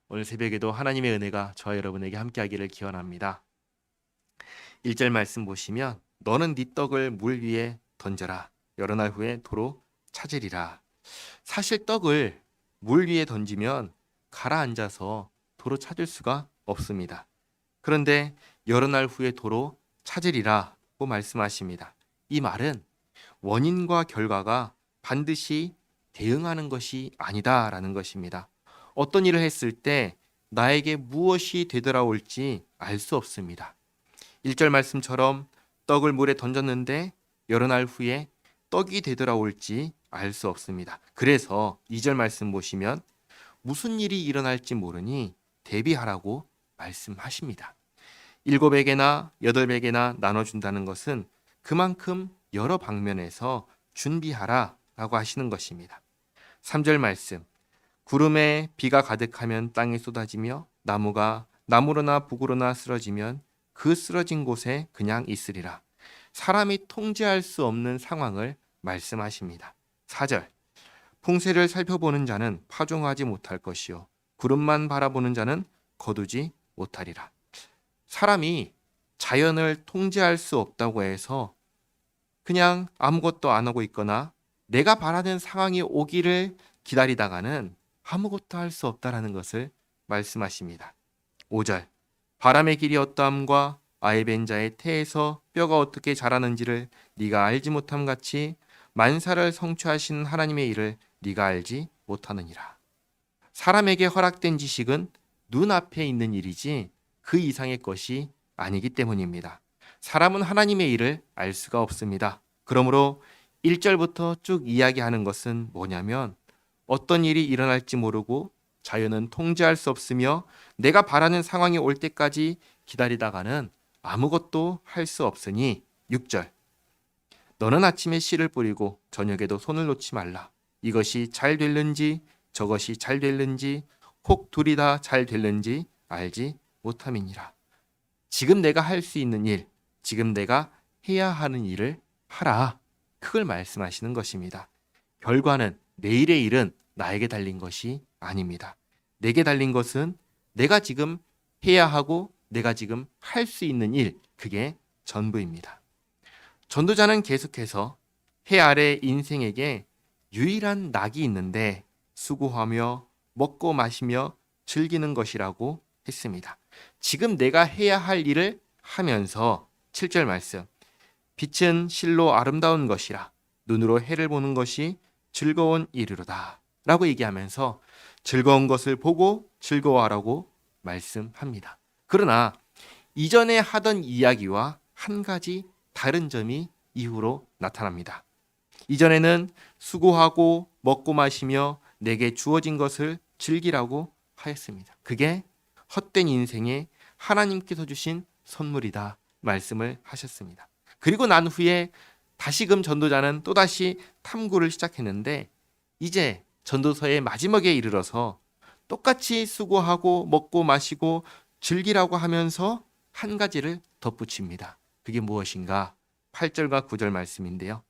오늘 새벽에도 하나님의 은혜가 저와 여러분에게 함께하기를 기원합니다. 1절 말씀 보시면 너는 네 떡을 물 위에 던져라. 여러 날 후에 도로 찾으리라. 사실 떡을 물 위에 던지면 가라앉아서 도로 찾을 수가 없습니다. 그런데 여러 날 후에 도로 찾으리라고 말씀하십니다. 이 말은 원인과 결과가 반드시 대응하는 것이 아니다라는 것입니다. 어떤 일을 했을 때 나에게 무엇이 되돌아올지 알 수 없습니다. 1절 말씀처럼 떡을 물에 던졌는데 여러 날 후에 떡이 되돌아올지 알 수 없습니다. 그래서 2절 말씀 보시면 무슨 일이 일어날지 모르니 대비하라고 말씀하십니다. 7에게나 8에게나 나눠준다는 것은 그만큼 여러 방면에서 준비하라라고 하시는 것입니다. 3절 말씀 구름에 비가 가득하면 땅에 쏟아지며 나무가 나무로나 북으로나 쓰러지면 그 쓰러진 곳에 그냥 있으리라. 사람이 통제할 수 없는 상황을 말씀하십니다. 4절 풍세를 살펴보는 자는 파종하지 못할 것이요 구름만 바라보는 자는 거두지 못하리라. 사람이 자연을 통제할 수 없다고 해서 그냥 아무것도 안 하고 있거나 내가 바라는 상황이 오기를 기다리다가는 아무것도 할 수 없다라는 것을 말씀하십니다. 5절 바람의 길이 어떠함과 아이벤 자의 태에서 뼈가 어떻게 자라는지를 네가 알지 못함 같이 만사를 성취하시는 하나님의 일을 네가 알지 못하느니라. 사람에게 허락된 지식은 눈앞에 있는 일이지 그 이상의 것이 아니기 때문입니다. 사람은 하나님의 일을 알 수가 없습니다. 그러므로 1절부터 쭉 이야기하는 것은 뭐냐면 어떤 일이 일어날지 모르고 자연은 통제할 수 없으며 내가 바라는 상황이 올 때까지 기다리다가는 아무것도 할 수 없으니 6절 너는 아침에 씨를 뿌리고 저녁에도 손을 놓지 말라. 이것이 잘 될는지 저것이 잘 될는지 혹 둘이 다 잘 될는지 알지 못함이니라. 지금 내가 할 수 있는 일, 지금 내가 해야 하는 일을 하라. 그걸 말씀하시는 것입니다. 결과는 내일의 일은 나에게 달린 것이 아닙니다. 내게 달린 것은 내가 지금 해야 하고 내가 지금 할 수 있는 일, 그게 전부입니다. 전도자는 계속해서 해 아래 인생에게 유일한 낙이 있는데 수고하며 먹고 마시며 즐기는 것이라고 했습니다. 지금 내가 해야 할 일을 하면서 7절 말씀 빛은 실로 아름다운 것이라 눈으로 해를 보는 것이 즐거운 일이로다 라고 얘기하면서 즐거운 것을 보고 즐거워하라고 말씀합니다. 그러나 이전에 하던 이야기와 한 가지 다른 점이 이후로 나타납니다. 이전에는 수고하고 먹고 마시며 내게 주어진 것을 즐기라고 하였습니다. 그게 헛된 인생에 하나님께서 주신 선물이다 말씀을 하셨습니다. 그리고 난 후에 다시금 전도자는 또다시 탐구를 시작했는데 이제 전도서의 마지막에 이르러서 똑같이 수고하고 먹고 마시고 즐기라고 하면서 한 가지를 덧붙입니다. 그게 무엇인가? 8절과 9절 말씀인데요.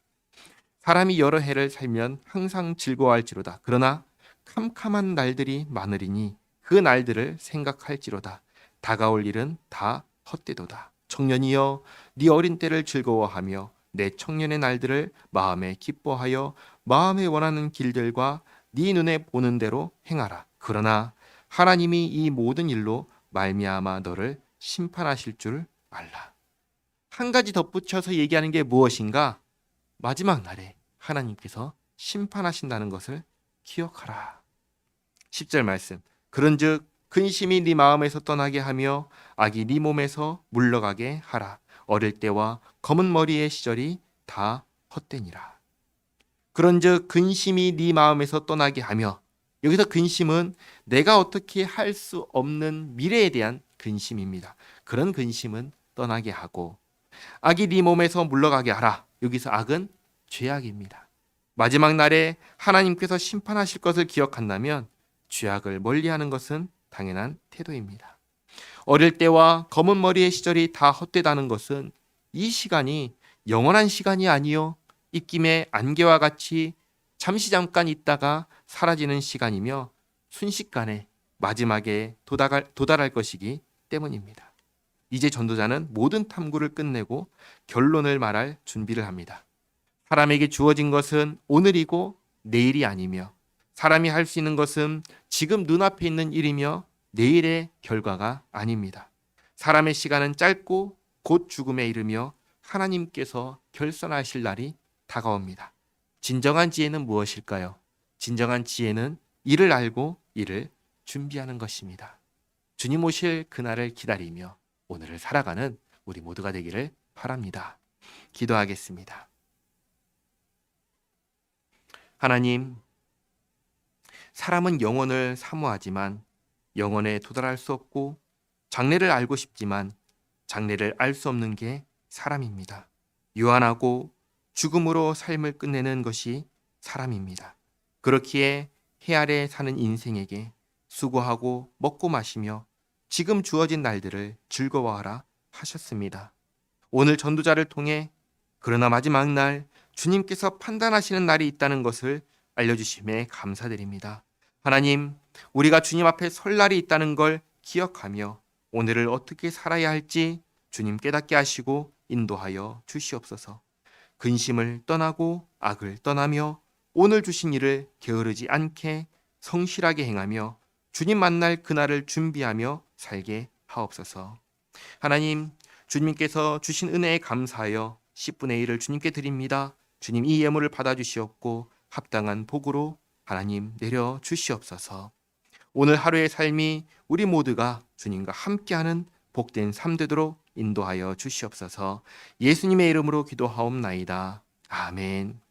사람이 여러 해를 살면 항상 즐거워할지로다. 그러나 캄캄한 날들이 많으리니 그 날들을 생각할지로다. 다가올 일은 다 헛되도다. 청년이여 네 어린 때를 즐거워하며 내 청년의 날들을 마음에 기뻐하여 마음에 원하는 길들과 네 눈에 보는 대로 행하라. 그러나 하나님이 이 모든 일로 말미암아 너를 심판하실 줄 알라. 한 가지 덧붙여서 얘기하는 게 무엇인가? 마지막 날에 하나님께서 심판하신다는 것을 기억하라. 10절 말씀 그런즉 근심이 네 마음에서 떠나게 하며 악이 네 몸에서 물러가게 하라. 어릴 때와 검은 머리의 시절이 다 헛되니라. 그런즉 근심이 네 마음에서 떠나게 하며 여기서 근심은 내가 어떻게 할 수 없는 미래에 대한 근심입니다. 그런 근심은 떠나게 하고 악이 네 몸에서 물러가게 하라. 여기서 악은 죄악입니다. 마지막 날에 하나님께서 심판하실 것을 기억한다면 죄악을 멀리하는 것은 당연한 태도입니다. 어릴 때와 검은 머리의 시절이 다 헛되다는 것은 이 시간이 영원한 시간이 아니요 입김의 안개와 같이 잠시 잠깐 있다가 사라지는 시간이며 순식간에 마지막에 도달할 것이기 때문입니다. 이제 전도자는 모든 탐구를 끝내고 결론을 말할 준비를 합니다. 사람에게 주어진 것은 오늘이고 내일이 아니며 사람이 할 수 있는 것은 지금 눈앞에 있는 일이며 내일의 결과가 아닙니다. 사람의 시간은 짧고 곧 죽음에 이르며 하나님께서 결산하실 날이 다가옵니다. 진정한 지혜는 무엇일까요? 진정한 지혜는 이를 알고 이를 준비하는 것입니다. 주님 오실 그날을 기다리며 오늘을 살아가는 우리 모두가 되기를 바랍니다. 기도하겠습니다. 하나님, 사람은 영혼을 사모하지만 영혼에 도달할 수 없고 장래를 알고 싶지만 장래를 알 수 없는 게 사람입니다. 유한하고 죽음으로 삶을 끝내는 것이 사람입니다. 그렇기에 해 아래 사는 인생에게 수고하고 먹고 마시며 지금 주어진 날들을 즐거워하라 하셨습니다. 오늘 전도자를 통해 그러나 마지막 날 주님께서 판단하시는 날이 있다는 것을 알려주심에 감사드립니다. 하나님, 우리가 주님 앞에 설 날이 있다는 걸 기억하며 오늘을 어떻게 살아야 할지 주님 깨닫게 하시고 인도하여 주시옵소서. 근심을 떠나고 악을 떠나며 오늘 주신 일을 게으르지 않게 성실하게 행하며 주님 만날 그날을 준비하며 살게 하옵소서. 하나님, 주님께서 주신 은혜에 감사하여 10분의 1을 주님께 드립니다. 주님 이 예물을 받아주시옵고 합당한 복으로 하나님 내려 주시옵소서. 오늘 하루의 삶이 우리 모두가 주님과 함께하는 복된 삶 되도록 인도하여 주시옵소서. 예수님의 이름으로 기도하옵나이다. 아멘.